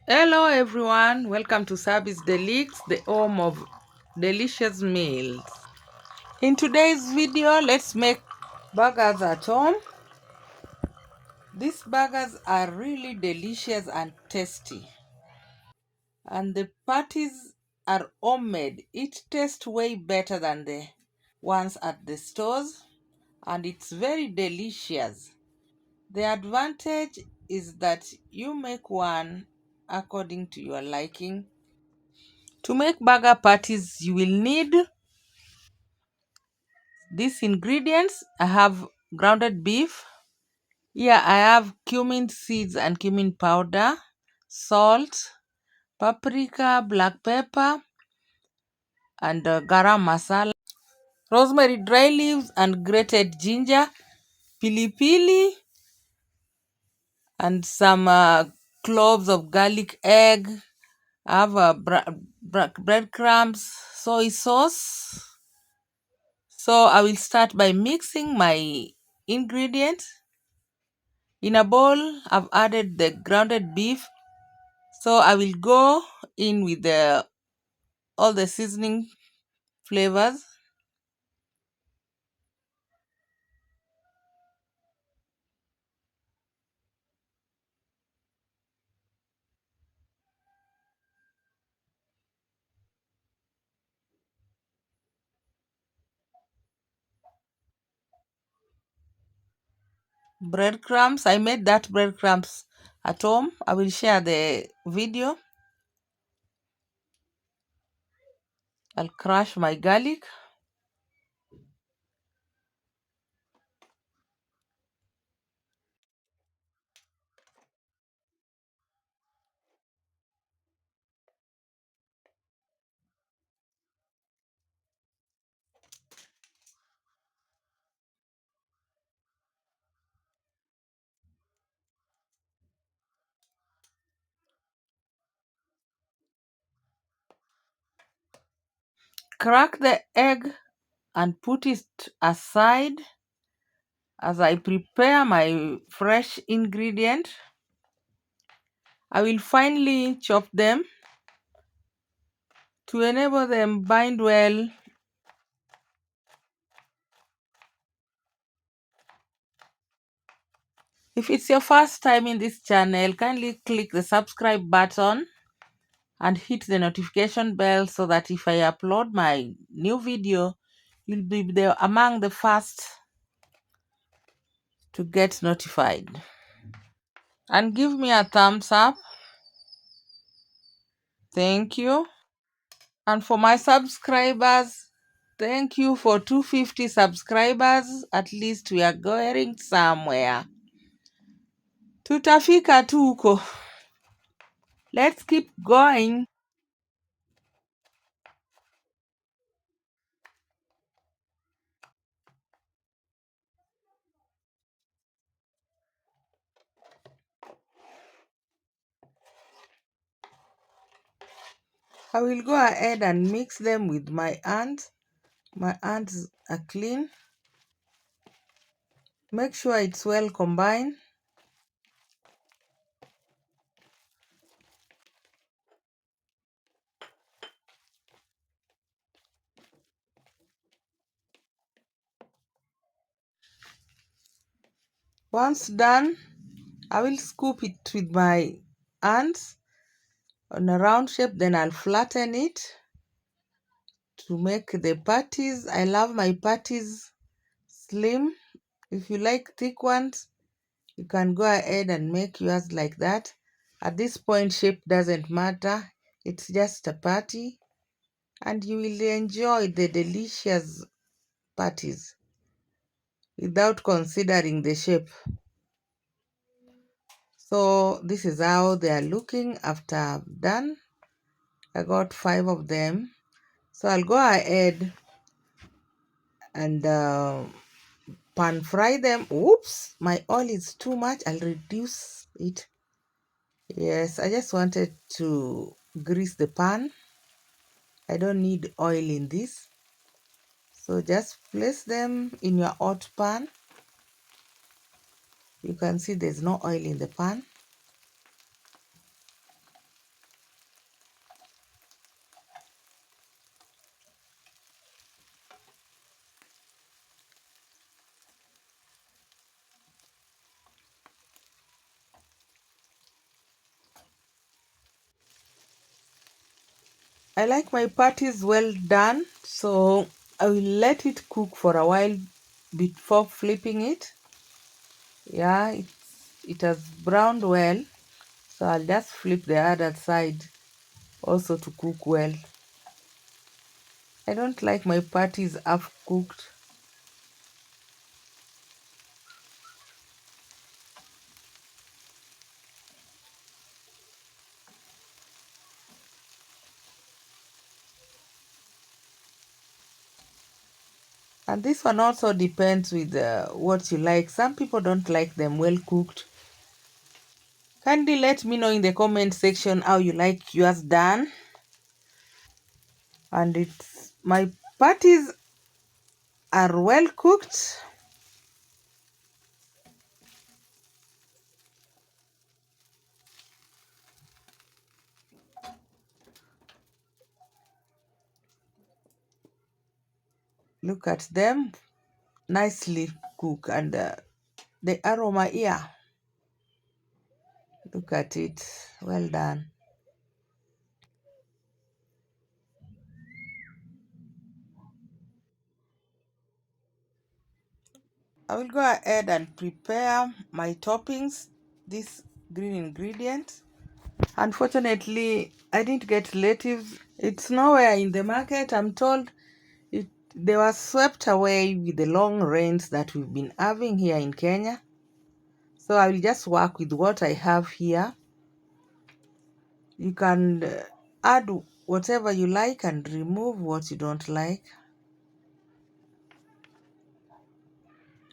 Hello everyone, welcome to Sabis Delix, the home of delicious meals. In today's video, let's make burgers at home. These burgers are really delicious and tasty. And the patties are homemade. It tastes way better than the ones at the stores and it's very delicious. The advantage is that you make one according to your liking. To make burger patties, you will need these ingredients. I have grounded beef. Here I have cumin seeds and cumin powder, salt, paprika, black pepper, and garam masala, rosemary dry leaves and grated ginger, pili pili, and some cloves of garlic egg. I have breadcrumbs, soy sauce. So I will start by mixing my ingredients. In a bowl, I've added the grounded beef. So I will go in with all the seasoning flavors. Breadcrumbs. I made that breadcrumbs at home. I will share the video. I'll crush my garlic. Crack the egg and put it aside as I prepare my fresh ingredient. I will finely chop them to enable them bind well. If it's your first time in this channel, kindly click the subscribe button and hit the notification bell so that if I upload my new video, you'll be there among the first to get notified. And give me a thumbs up. Thank you. And for my subscribers, thank you for 250 subscribers. At least we are going somewhere. Tutafika tu huko. Let's keep going. I will go ahead and mix them with my hands. My hands are clean. Make sure it's well combined. Once done, I will scoop it with my hands on a round shape, then I'll flatten it to make the patties. I love my patties slim. If you like thick ones, you can go ahead and make yours like that. At this point, shape doesn't matter. It's just a patty, and you will enjoy the delicious patties without considering the shape. So this is how they are looking after I've done. I got 5 of them. So I'll go ahead and pan fry them. Oops, my oil is too much. I'll reduce it. Yes, I just wanted to grease the pan. I don't need oil in this. So just place them in your hot pan. You can see there's no oil in the pan. I like my patties well done, so I will let it cook for a while before flipping it. Yeah, it has browned well, so I'll just flip the other side also to cook well. I don't like my patties half cooked. And this one also depends with what you like. Some people don't like them well cooked. Kindly let me know in the comment section how you like yours done. And it's my patties are well cooked. Look at them, nicely cooked, and the aroma here. Look at it, well done. I will go ahead and prepare my toppings, this green ingredient. Unfortunately, I didn't get lettuce. It's nowhere in the market. I'm told they were swept away with the long rains that we've been having here in Kenya. So I will just work with what I have here. You can add whatever you like and remove what you don't like.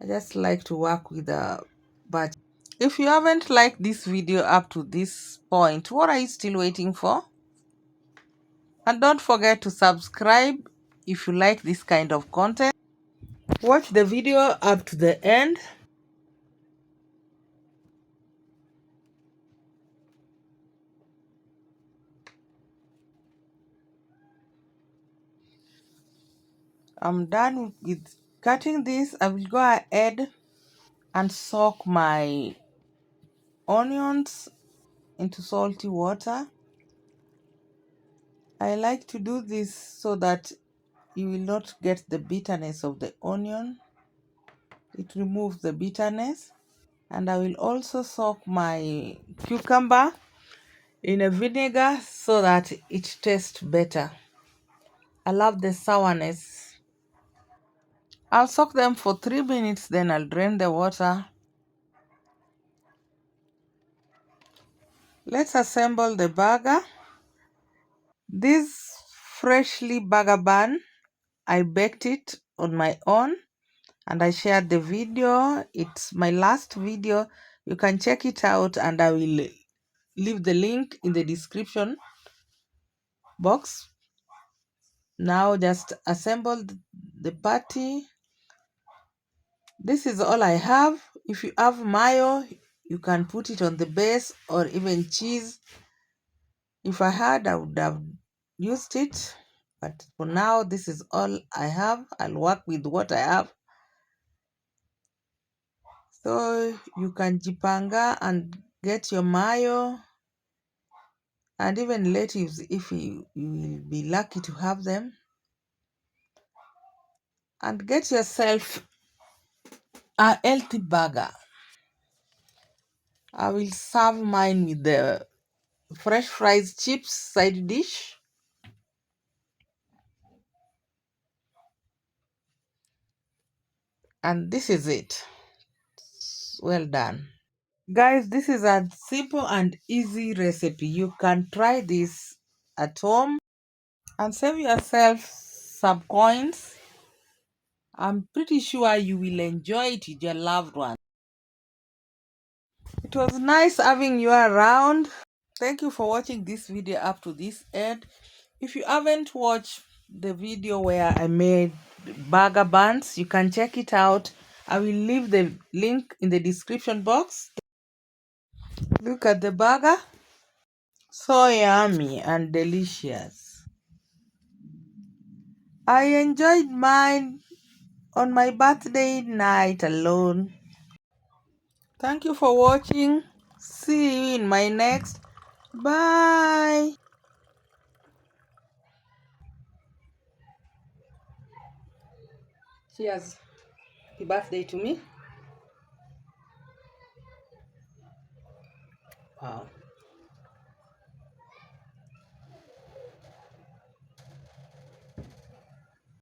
I just like to work with a budget. If you haven't liked this video up to this point, what are you still waiting for? And don't forget to subscribe if you like this kind of content. Watch the video up to the end. I'm done with cutting this. I will go ahead and soak my onions into salty water. I like to do this so that you will not get the bitterness of the onion. It removes the bitterness. And I will also soak my cucumber in a vinegar so that it tastes better. I love the sourness. I'll soak them for 3 minutes, then I'll drain the water. Let's assemble the burger. This freshly burger bun, I baked it on my own and I shared the video. It's my last video. You can check it out and I will leave the link in the description box. Now just assemble the patty. This is all I have. If you have mayo, you can put it on the base or even cheese. If I had, I would have used it. But for now, this is all I have. I'll work with what I have. So you can jipanga and get your mayo and even lettuce if you will be lucky to have them. And get yourself a healthy burger. I will serve mine with the fresh fries chips side dish. And this is it. Well done. Guys, this is a simple and easy recipe. You can try this at home and save yourself some coins. I'm pretty sure you will enjoy it with your loved one. It was nice having you around. Thank you for watching this video up to this end. If you haven't watched the video where I made burger buns, you can check it out. I will leave the link in the description box. Look at the burger. So yummy and delicious. I enjoyed mine on my birthday night alone. Thank you for watching. See you in my next. Bye. Cheers. Happy birthday to me. Wow.